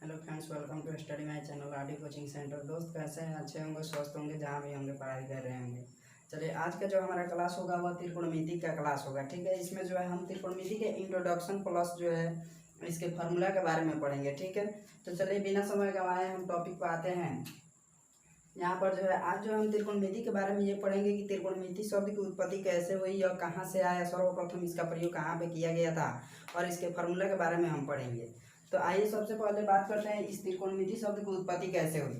Hello friends, welcome to study my channel RD coaching centre. दोस्त कैसे हैं? अच्छे होंगे, स्वस्थ होंगे, जहाँ भी होंगे पढ़ाई कर रहे होंगे। चलिए, आज का जो हमारा क्लास होगा वह त्रिकोणमिति का क्लास होगा। ठीक है, इसमें जो है हम त्रिकोणमिति के इंट्रोडक्शन प्लस जो है इसके फार्मूला के बारे में पढ़ेंगे। ठीक है, तो चलिए बिना समय गंवाए हम टॉपिक पर आते हैं। यहाँ पर जो है आज जो हम त्रिकोणमिति के बारे में ये पढ़ेंगे कि त्रिकोणमिति शब्द की उत्पत्ति कैसे हुई और कहाँ से आया, सर्वप्रथम इसका प्रयोग कहाँ पे किया गया था और इसके फार्मूला के बारे में हम पढ़ेंगे। तो आइए सबसे पहले बात करते हैं इस त्रिकोणमिति शब्द की उत्पत्ति कैसे हुई।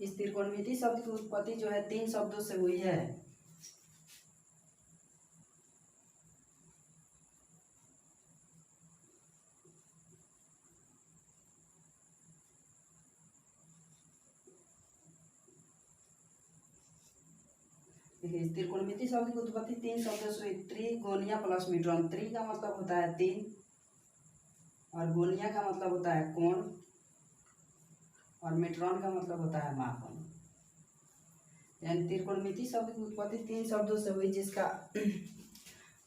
इस त्रिकोणमिति शब्द की उत्पत्ति जो है 3 शब्दों से हुई है। देखिए, इस त्रिकोणमिति शब्द की उत्पत्ति 3 शब्दों से हुई। त्रिगोनिया प्लस मीट्रॉन। त्रि का मतलब होता है 3 और गोनिया का मतलब होता है कोण और मीट्रॉन का मतलब होता है मापन। यानी त्रिकोणमिति शब्द की उत्पत्ति 3 शब्दों से हुई, जिसका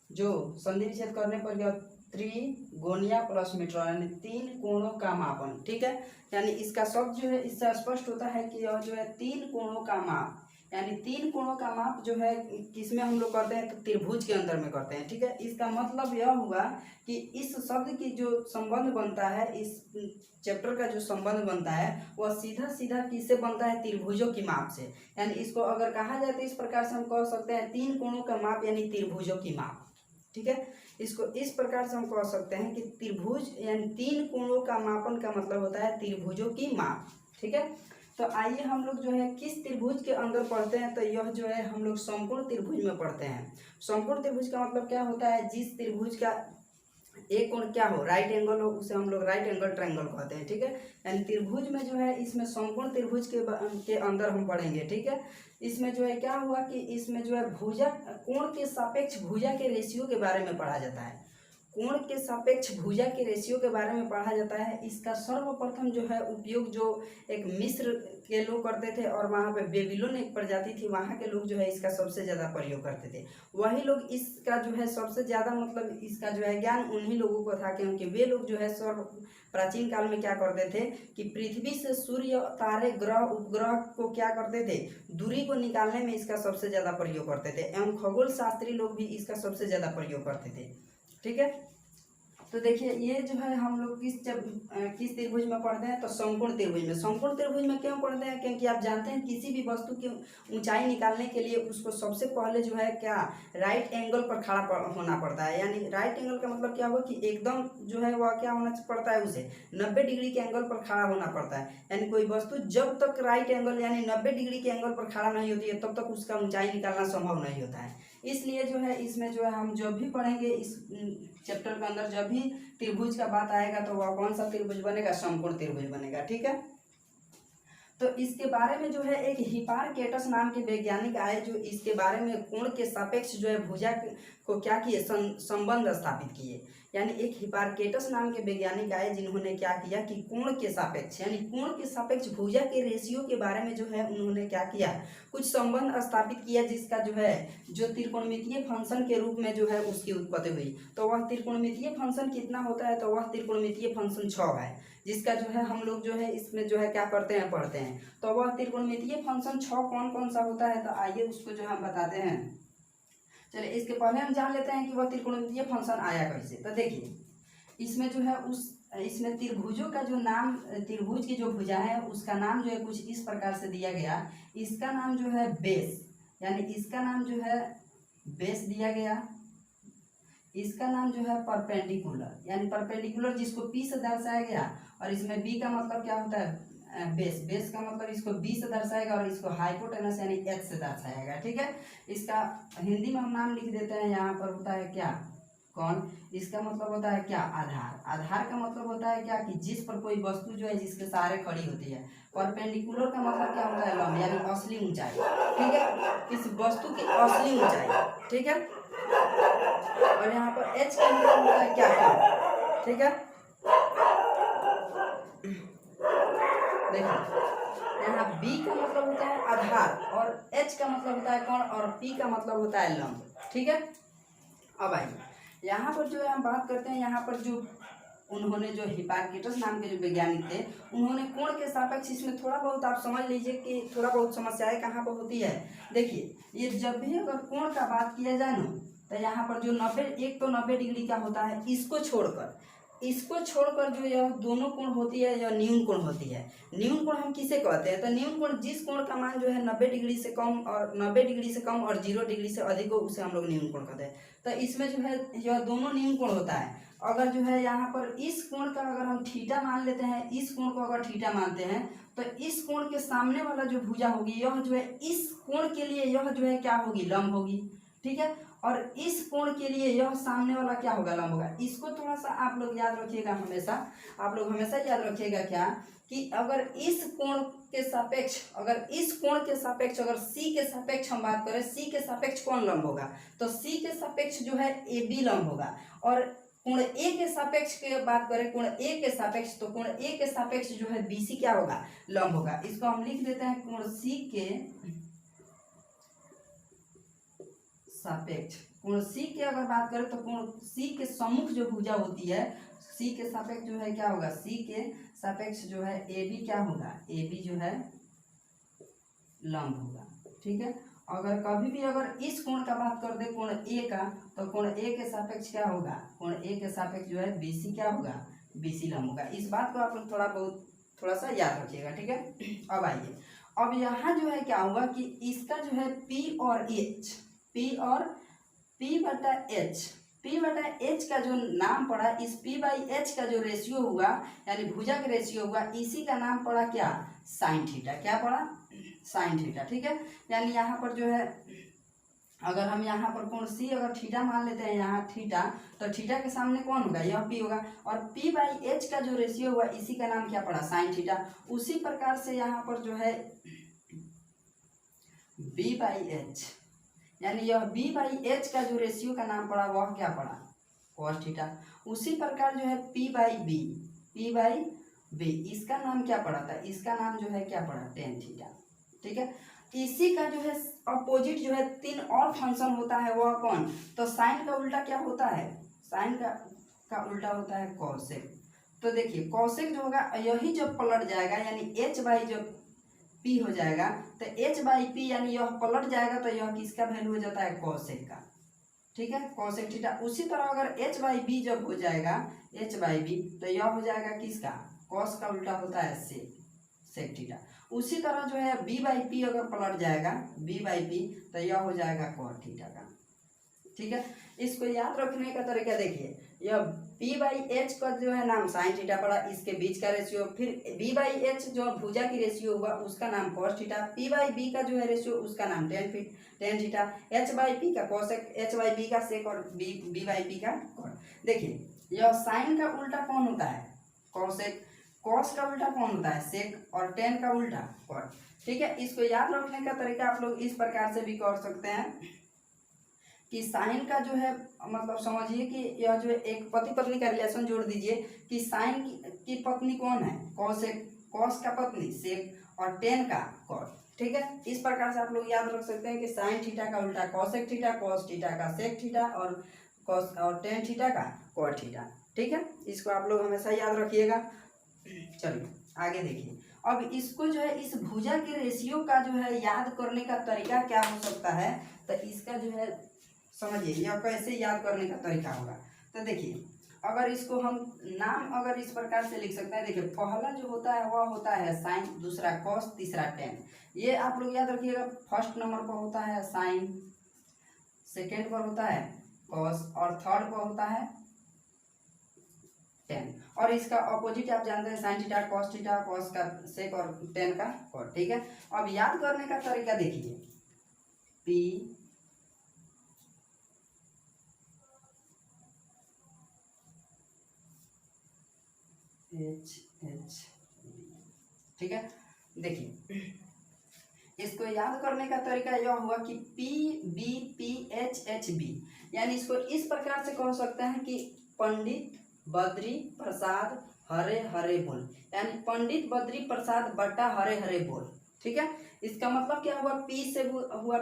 जो संधि विच्छेद करने पर यह त्रिगोनिया प्लस मीट्रॉन यानी 3 कोणों का मापन। ठीक है, यानी इसका शब्द जो है इससे स्पष्ट होता है कि यह जो है 3 कोणों का माप, यानी 3 कोणों का माप जो है किसमें हम लोग करते हैं, तो त्रिभुज के अंदर में करते हैं। ठीक है, इसका मतलब यह हुआ कि इस शब्द की जो संबंध बनता है, इस चैप्टर का जो संबंध बनता है वह सीधा सीधा किससे बनता है, त्रिभुजों की माप से। यानी इसको अगर कहा जाए तो इस प्रकार से हम कह सकते हैं 3 कोणों का माप यानी त्रिभुजों की माप। ठीक है, इसको इस प्रकार से हम कह सकते हैं कि त्रिभुज यानी 3 कोणों का मापन का मतलब होता है त्रिभुजों की माप। ठीक है, तो आइए हम लोग जो है किस त्रिभुज के अंदर पढ़ते हैं, तो यह जो है हम लोग समकोण त्रिभुज में पढ़ते हैं। समकोण त्रिभुज का मतलब क्या होता है, जिस त्रिभुज का एक कोण क्या हो, राइट एंगल हो, उसे हम लोग राइट एंगल ट्रायंगल कहते हैं। ठीक है, यानी त्रिभुज में जो है इसमें समकोण त्रिभुज के अंदर हम पढ़ेंगे। ठीक है, इसमें जो है क्या हुआ कि इसमें जो है भुजा कोण के सापेक्ष भुजा के रेशियो के बारे में पढ़ा जाता है। कोण के सापेक्ष भुजा के रेशियो के बारे में पढ़ा जाता है। इसका सर्वप्रथम जो है उपयोग जो एक मिस्र के लोग करते थे और वहाँ पे बेबीलोन एक प्रजाति थी, वहाँ के लोग जो है इसका सबसे ज़्यादा प्रयोग करते थे। वही लोग इसका जो है सबसे ज़्यादा मतलब इसका जो है ज्ञान उन्हीं लोगों को था, क्योंकि वे लोग जो है सर्व प्राचीन काल में क्या करते थे कि पृथ्वी से सूर्य, तारे, ग्रह, उपग्रह को क्या करते थे, दूरी को निकालने में इसका सबसे ज़्यादा प्रयोग करते थे। एवं खगोल शास्त्री लोग भी इसका सबसे ज़्यादा प्रयोग करते थे। ठीक है, तो देखिए ये जो है हम लोग किस त्रिभुज में पढ़ते हैं, तो समकोण त्रिभुज में। समकोण त्रिभुज में क्यों पढ़ते हैं, क्योंकि आप जानते हैं किसी भी वस्तु की ऊंचाई निकालने के लिए उसको सबसे पहले जो है क्या राइट एंगल पर खड़ा होना पड़ता है। यानी राइट एंगल का मतलब क्या हुआ कि एकदम जो है वह क्या होना पड़ता है, उसे 90 डिग्री के एंगल पर खड़ा होना पड़ता है। यानी कोई वस्तु जब तक राइट एंगल यानी 90 डिग्री के एंगल पर खड़ा नहीं होती है तब तक उसका ऊंचाई निकालना संभव नहीं होता है। इसलिए जो है इसमें जो है हम जब भी पढ़ेंगे इस चैप्टर के अंदर, जब भी त्रिभुज का बात आएगा तो वह कौन सा त्रिभुज बनेगा, समकोण त्रिभुज बनेगा। ठीक है, तो इसके बारे में जो है एक हिपारकेटस नाम के वैज्ञानिक आए जो इसके बारे में कोण के सापेक्ष जो है भुजा को क्या किए, संबंध स्थापित किए। यानी एक हिपारकेटस नाम के वैज्ञानिक आए जिन्होंने क्या किया कि कोण के सापेक्ष यानी कोण के सापेक्ष भुजा के रेशियो के बारे में जो है उन्होंने क्या किया, कुछ संबंध स्थापित किया, जिसका जो है जो त्रिकोणमितीय फंक्शन के रूप में जो है उसकी उत्पत्ति हुई। तो वह त्रिकोणमितीय फंक्शन कितना होता है, तो वह त्रिकोणमितीय फंक्शन 6 है, जिसका जो है हम लोग जो है इसमें जो है क्या करते हैं, पढ़ते हैं। तो वह त्रिकोणमितीय फंक्शन 6 कौन कौन सा होता है, तो आइए उसको जो हम बताते हैं। चलिए इसके पहले हम जान लेते हैं कि वह त्रिकोणमितीय फंक्शन आया कैसे। तो देखिए इसमें जो है इसमें त्रिभुजों का जो नाम, त्रिभुज की जो भुजा है उसका नाम जो है कुछ इस प्रकार से दिया गया। इसका नाम जो है बेस, यानी इसका नाम जो है बेस दिया गया। इसका नाम जो है परपेंडिकुलर, यानी परपेंडिकुलर जिसको P से दर्शाया गया। और इसमें B का मतलब क्या होता है, बेस। बेस का मतलब इसको B से दर्शाएगा और इसको हाइपोटेनस यानी H से दर्शाएगा। ठीक है, इसका हिंदी में हम नाम लिख देते हैं, यहाँ पर होता है क्या, कौन। इसका मतलब होता है क्या, आधार। आधार का मतलब होता है क्या कि जिस पर कोई वस्तु जो है जिसके सहारे खड़ी होती है। परपेंडिकुलर का मतलब क्या होता है, लंब यानी असली ऊंचाई। ठीक है, किस वस्तु की असली ऊंचाई। ठीक है, और यहाँ पर H का मतलब होता है क्या, कोण। ठीक है, देखिए यहाँ B का मतलब होता है आधार और H का मतलब होता है कोण और P का मतलब होता है लंब। ठीक है, अब आइए यहाँ पर जो है हम बात करते हैं, यहाँ पर जो उन्होंने जो हिप्पार्किटस नाम के जो वैज्ञानिक थे, उन्होंने कोण के सापेक्ष, इसमें थोड़ा बहुत आप समझ लीजिए कि थोड़ा बहुत समस्याएं कहाँ पर होती है। देखिए, ये जब भी अगर कोण का बात किया जाए ना, तो यहाँ पर जो 90, एक तो 90 डिग्री का होता है, इसको छोड़कर जो यह दोनों कोण होती है, यह न्यून कोण होती है। न्यून कोण हम किसे कहते हैं? तो न्यून कोण जिस कोण का मान जो है 90 डिग्री से कम और 90 डिग्री से कम और 0 डिग्री से अधिक हो, उसे हम लोग न्यून कोण कहते हैं। तो इसमें जो है यह दोनों न्यून कोण होता है। अगर जो है यहाँ पर इस कोण का अगर हम थीटा मान लेते हैं, इस कोण को अगर थीटा मानते हैं, तो इस कोण के सामने वाला जो भुजा होगी, यह जो है इस कोण के लिए यह जो है क्या होगी? लंब होगी। ठीक है, और इस कोण के लिए यह सामने वाला क्या होगा? लंब होगा। इसको थोड़ा सा आप लोग याद रखिएगा हमेशा। आप लोग हमेशा याद रखिएगा क्या, कि अगर इस कोण के सापेक्ष, अगर इस कोण के सापेक्ष, अगर सी के सापेक्ष हम बात करें, सी के सापेक्ष कौन लंब होगा? तो सी के सापेक्ष जो है ए बी लंब होगा। और कोण ए के सापेक्ष की बात करें, कोण ए के सापेक्ष, तो कोण ए के सापेक्ष जो है बीसी क्या होगा? लंब होगा। इसको हम लिख देते हैं कोण सी के सापेक्ष। कोण सी की अगर बात करें, तो कोण सी के सम्मुख जो भुजा होती है, सी के सापेक्ष जो है क्या होगा? सी के सापेक्ष जो है ए बी क्या होगा? ए बी जो है लंब होगा। ठीक है, अगर कभी भी अगर इस कोण का बात कर दे, कोण ए का, तो कोण ए के सापेक्ष क्या होगा? कोण ए के सापेक्ष जो है बीसी क्या होगा? बीसी लंब होगा। इस बात को आप लोग थोड़ा सा याद रखिएगा। ठीक है, अब आइए, अब यहाँ जो है क्या होगा कि इसका जो है P और P बटा H का जो नाम पड़ा, इस P/H का जो रेशियो हुआ, यानी भुजा का रेशियो हुआ, इसी का नाम पड़ा क्या? Sine theta. क्या पड़ा? Sine theta. ठीक है, यानी यहाँ पर जो है, अगर हम यहाँ पर कोण सी अगर थीटा मान लेते हैं, यहाँ थीटा, तो थीटा के सामने कौन होगा? यह P होगा। और P/H का जो रेशियो हुआ, इसी का नाम क्या पड़ा? Sine theta. उसी प्रकार से यहाँ पर जो है B/H, यानी यह B/H का जो रेशियो का नाम पड़ा, वह क्या पड़ा? cos theta. उसी प्रकार जो है P/B, इसका नाम क्या पड़ा था? इसका नाम जो है क्या पड़ा? tan theta. ठीक है, इसी का जो है अपोजिट जो है 3 और फंक्शन होता है, वह कौन? तो साइन का उल्टा क्या होता है? साइन का उल्टा होता है कॉसेक। तो देखिए, कॉसेक जो होगा, यही जब पलट जाएगा, यानी h/, जब p हो जाएगा, तो h/p, यानी यह पलट जाएगा, तो यह किसका वैल्यू हो जाता है? कॉसेक का। ठीक है, कॉसेक थीटा। उसी तरह अगर h/b जब हो जाएगा, h/b, तो यह हो जाएगा किसका? कॉस का उल्टा होता है सेक थीटा। उसी तरह जो है b/p अगर पलट जाएगा, b/p, तो यह हो जाएगा कॉट थीटा का। ठीक है, इसको याद रखने का तरीका देखिए, यह P/H का जो है नाम साइन थीटा पड़ा, इसके बीच का रेशियो, फिर B/H जो भुजा की रेशियो हुआ, उसका नाम cos थीटा, P/B का जो है रेशियो, उसका नाम tan थीटा, H/P का cosec, H/B का sec और B/P का cot। देखिए, यह साइन का उल्टा कौन होता है? cosec, cos का उल्टा कौन होता है? sec, और tan का उल्टा cot। ठीक है, इसको याद रखने का तरीका आप लोग इस प्रकार से भी कर सकते हैं कि साइन का जो है, मतलब समझिए कि यह जो है एक पति पत्नी का रिलेशन जोड़ दीजिए कि साइन की पत्नी कौन है? कॉस का पत्नी सेक, और टेन का कॉट। ठीक है, इस प्रकार से आप लोग याद रख सकते हैं कि साइन थीटा का उल्टा कॉसेक थीटा, कॉस थीटा का सेक थीटा, और कॉस और टेन थीटा का कॉट थीटा। ठीक है, इसको आप लोग हमेशा याद रखिएगा। चलिए आगे देखिए, अब इसको जो है इस भुजा के रेशियो का जो है याद करने का तरीका क्या हो सकता है? तो इसका जो है समझिए, यह कैसे याद करने का तरीका होगा। तो देखिए, अगर इसको हम नाम अगर इस प्रकार से लिख सकते हैं, देखिए पहला जो होता है वह होता है साइन, दूसरा कॉस, तीसरा टेन। ये आप लोग याद रखिएगा, फर्स्ट नंबर पर होता है साइन, सेकेंड पर होता है कॉस, और थर्ड पर होता है टेन। और इसका ऑपोजिट आप जानते हैं, साइन थीटा, कॉस का सेक और टेन का कॉट। ठीक है, अब याद करने का तरीका देखिए, P H ठीक है, देखिए इसको याद करने का तरीका यह हुआ कि PBPHHB, यानी इसको इस प्रकार से कह सकते हैं कि पंडित बद्री प्रसाद हरे हरे बोल, यानी पंडित बद्री प्रसाद बट्टा हरे हरे बोल। ठीक है, इसका मतलब क्या हुआ? P से हुआ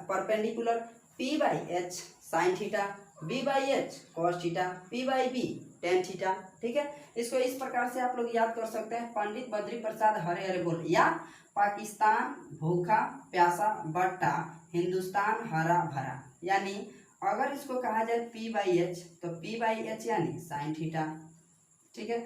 perpendicular, P/H sine theta, B/H cos theta, P/B tan theta. ठीक है, इसको इस प्रकार से आप लोग याद कर सकते हैं, पंडित बद्री प्रसाद हरे हरे बोल, या पाकिस्तान भूखा प्यासा बट्टा, हिंदुस्तान हरा भरा। यानी अगर इसको कहा जाए P/H तो P/H यानी साइन थीटा, ठीक है।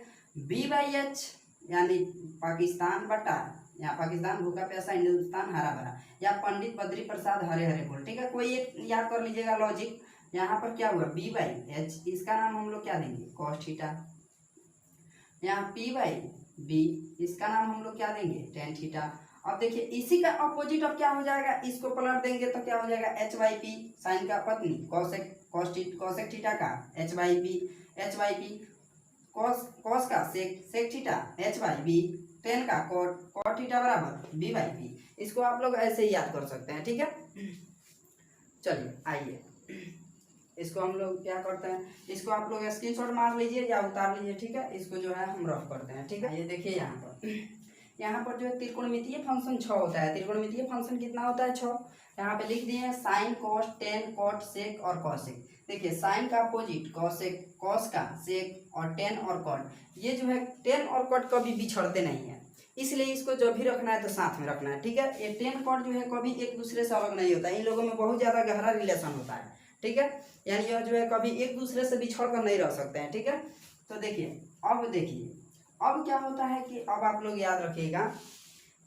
B/H यानी पाकिस्तान बटा, यहाँ पाकिस्तान भूखा प्यासा हिंदुस्तान हरा भरा, या पंडित बद्री प्रसाद हरे हरे बोल, ठीक है। कोई एक याद कर लीजिएगा लॉजिक, यहाँ पर क्या हुआ B/H, इसका नाम हम लोग क्या देंगे cos थीटा, यहाँ P/B इसका नाम हम लोग क्या देंगे tan थीटा। अब देखिए इसी का अपोजिट अब क्या हो जाएगा, इसको पलट देंगे तो क्या हो जाएगा H/P, साइन का पत्नी कोसेक थीटा का H/P कॉस का सेक थीटा H/B, टेन का कॉट थीटा बराबर B/P। इसको आप लोग ऐसे ही याद कर सकते हैं, ठीक है। चलिए आइए इसको हम लोग क्या करते हैं, इसको आप लोग स्क्रीनशॉट मार लीजिए या उतार लीजिए, ठीक है। इसको जो है हम रफ करते हैं, ठीक है। ये देखिए यहाँ पर जो है त्रिकोणमितीय फंक्शन 6 होता है। त्रिकोणमितीय फंक्शन कितना होता है 6। यहाँ पे लिख दिए हैं sine cos tan cot sec और कॉसेक। देखिए साइन का अपोजिट कॉसेक, कॉस का सेक और टेन और कॉट, ये जो है टेन और कॉट कभी बिछड़ते नहीं है, इसलिए इसको जब भी रखना है तो साथ में रखना है, ठीक है। ये टेन कॉट जो है कभी एक दूसरे से अलग नहीं होता है, इन लोगों में बहुत ज़्यादा गहरा रिलेशन होता है, ठीक है। यानी यह जो है कभी एक दूसरे से बिछड़ कर नहीं रह सकते हैं, ठीक है। तो देखिए अब क्या होता है कि अब आप लोग याद रखिएगा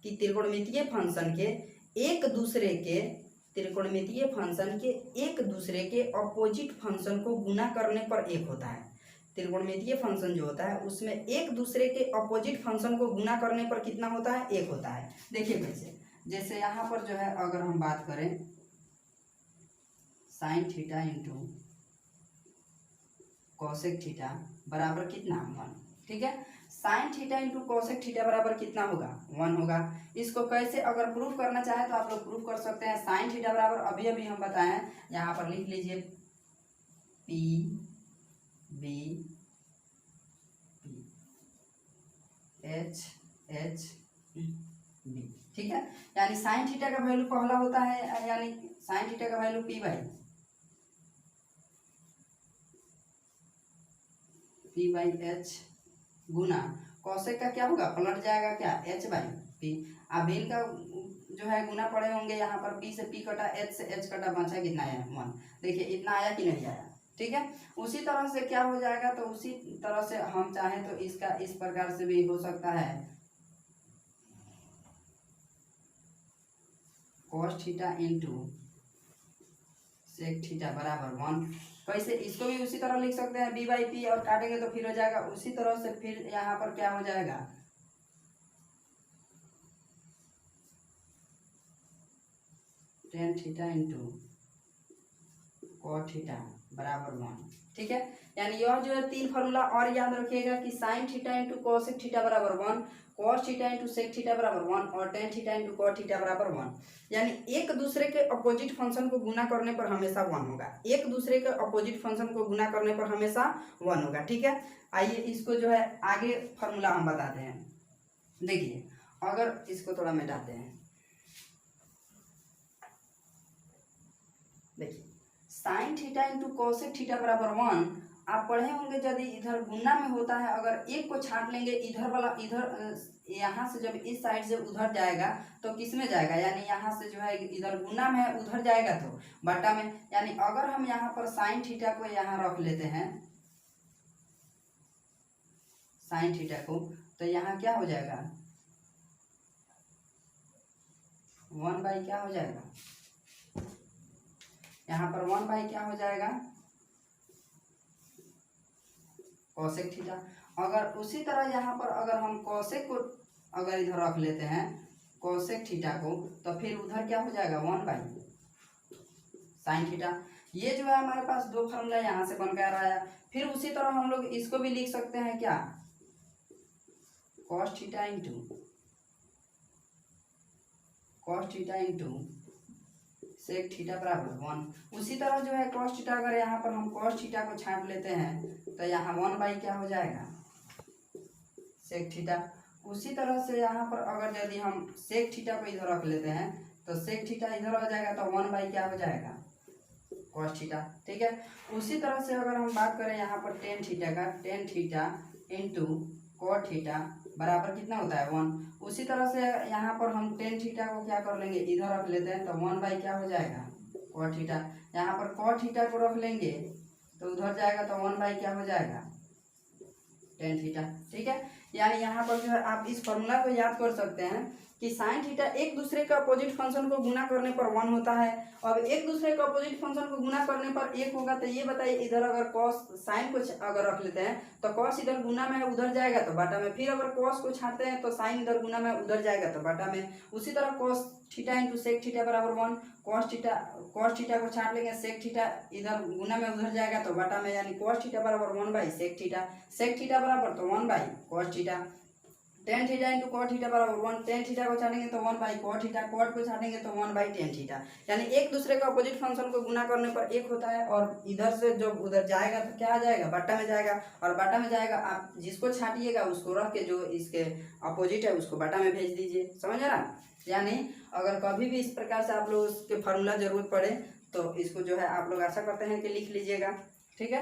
कि त्रिकोणमितीय फंक्शन के एक दूसरे के अपोजिट फंक्शन को गुना करने पर एक होता है। त्रिकोणमितीय फंक्शन जो होता है उसमें एक दूसरे के अपोजिट फंक्शन को गुना करने पर कितना होता है, एक होता है। देखिए कैसे, जैसे यहाँ पर जो है अगर हम बात करें sign theta into cosec theta बराबर कितना 1, ठीक है। Sign theta into cosec theta बराबर कितना होगा 1 होगा। इसको कैसे अगर प्रूफ करना चाहे तो आप लोग प्रूफ कर सकते हैं। साइन थीटा बराबर अभी हम बताएं, यहाँ पर लिख लीजिए P/B H/B, ठीक है। यानी साइन थीटा का वैल्यू पहला होता है, यानी साइन थीटा का वैल्यू P/H गुना कॉसेक का क्या होगा, पलट जाएगा क्या H/P। अब इनका जो है गुना पड़े होंगे, यहाँ पर P से P कटा, H से H कटा, बचा कितना है 1। देखिए इतना आया कि नहीं आया, ठीक है। उसी तरह से क्या हो जाएगा, तो उसी तरह से हम चाहें तो इसका इस प्रकार से भी हो सकता है cos theta into sec theta बराबर 1। कैसे, इसको भी उसी तरह लिख सकते हैं B/P, और काटेंगे तो फिर हो जाएगा उसी तरह से, फिर यहाँ पर क्या हो जाएगा tan theta into cot theta बराबर 1, ठीक है। यानी यह जो है 3 फॉर्मूला और याद रखिएगा कि sine theta into cosec theta बराबर 1, cos theta into sec theta बराबर 1 और tan theta into cot theta बराबर 1। यानी एक दूसरे के अपोजिट फंक्शन को गुना करने पर हमेशा 1 होगा, एक दूसरे के अपोजिट फंक्शन को गुना करने पर हमेशा 1 होगा, ठीक है। आइए इसको जो है आगे फॉर्मूला हम बताते हैं। देखिए अगर इसको थोड़ा मिटाते हैं, देखिए sign theta into cosec theta बराबर 1 आप पढ़े होंगे, यदि इधर गुना में होता है, अगर एक को छांट लेंगे इधर वाला, इधर यहाँ से जब इस साइड से उधर जाएगा तो किस में जाएगा, यानी यहाँ से जो है इधर गुना में है उधर जाएगा तो बटा में। यानी अगर हम यहाँ पर साइन थीटा को यहाँ रख लेते हैं, साइन थीटा को, तो यहाँ क्या हो जाएगा 1/, क्या हो जाएगा यहाँ पर 1/, क्या हो जाएगा कॉसेक थीटा। अगर उसी तरह यहाँ पर अगर हम कॉसेक को अगर इधर रख लेते हैं कॉसेक थीटा को, तो फिर उधर क्या हो जाएगा 1/, साइन थीटा। ये जो है हमारे पास 2 फॉर्मूला यहाँ से बनकर आया। फिर उसी तरह हम लोग इसको भी लिख सकते हैं क्या, cos theta into sec theta बराबर 1। उसी तरह जो है कॉस थीटा, अगर यहाँ पर हम कॉस थीटा को छांट लेते हैं तो यहाँ 1/, क्या हो जाएगा सेक थीटा। उसी तरह से यहाँ पर अगर यदि हम सेक थीटा को इधर रख लेते हैं तो सेक थीटा इधर आ जाएगा, तो 1/, क्या हो जाएगा कॉस थीटा, ठीक है। उसी तरह से अगर हम बात करें यहाँ पर टेन थीटा का, tan theta into cot theta बराबर कितना होता है 1। उसी तरह से यहाँ पर हम टेन थीटा को क्या कर लेंगे, इधर रख लेते हैं, तो 1 क्या हो जाएगा कॉट थीटा। यहाँ पर कॉट थीटा को रख लेंगे तो उधर जाएगा, तो 1 क्या हो जाएगा टेन थीटा। ठीक है, यानी यहाँ पर जो है आप इस फॉर्मूला को याद कर सकते हैं कि साइन थीटा एक दूसरे का अपोजिट फंक्शन को गुना करने पर 1 होता है, और एक दूसरे का अपोजिट फंक्शन को गुना करने पर 1 होगा। तो ये बताइए, इधर अगर कॉस साइन को अगर रख लेते हैं तो कॉस इधर गुना में उधर जाएगा तो बाटा में, फिर अगर कॉस को छाटते हैं तो साइन इधर गुना में उधर जाएगा तो बाटा में। उसी तरह cos theta into sec theta बराबर 1, कॉस थीटा को छाट लेंगे, सेक थीटा इधर गुना में उधर जाएगा तो बाटा में, यानी कॉस थीटा बराबर 1/सेक थीटा, सेक थीटा बराबर तो 1/कॉस theta, tan theta into cot theta बराबर 1, टेन थीटा को छाटेंगे तो 1/कॉट थीटा, कॉट को छाटेंगे तो 1/टेन थीटा। यानी एक दूसरे का अपोजिट फंक्शन को गुना करने पर 1 होता है, और इधर से जब उधर जाएगा तो क्या आ जाएगा बाटा में जाएगा, और बाटा में जाएगा आप जिसको छाटिएगा उसको रख के जो इसके अपोजिट है उसको बाटा में भेज दीजिए, समझ रहा। यानी अगर कभी भी इस प्रकार से आप लोग उसके फार्मूला जरूरत पड़े तो इसको जो है आप लोग आशा करते हैं कि लिख लीजिएगा। ठीक है,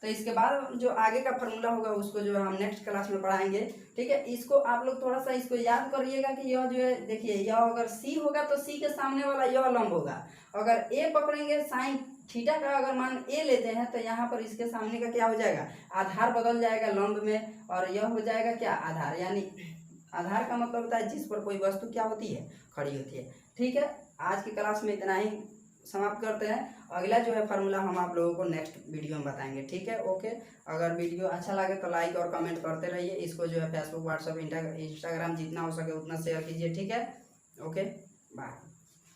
तो इसके बाद जो आगे का फार्मूला होगा उसको जो है हम नेक्स्ट क्लास में पढ़ाएंगे। ठीक है, इसको आप लोग थोड़ा सा इसको याद करिएगा कि यह जो है देखिए, यह अगर सी होगा तो सी के सामने वाला यह लंब होगा। अगर ए पकड़ेंगे, साइन थीटा का अगर मान ए लेते हैं तो यहाँ पर इसके सामने का क्या हो जाएगा, आधार बदल जाएगा लंब में, और यह हो जाएगा क्या आधार। यानी आधार का मतलब होता है जिस पर कोई वस्तु क्या होती है, खड़ी होती है। ठीक है, आज की क्लास में इतना ही समाप्त करते हैं। अगला जो है फार्मूला हम आप लोगों को नेक्स्ट वीडियो में बताएंगे। ठीक है, ओके। अगर वीडियो अच्छा लगे तो लाइक और कमेंट करते रहिए। इसको जो है फेसबुक, व्हाट्सएप, इंस्टाग्राम जितना हो सके उतना शेयर कीजिए। ठीक है, ओके, बाय।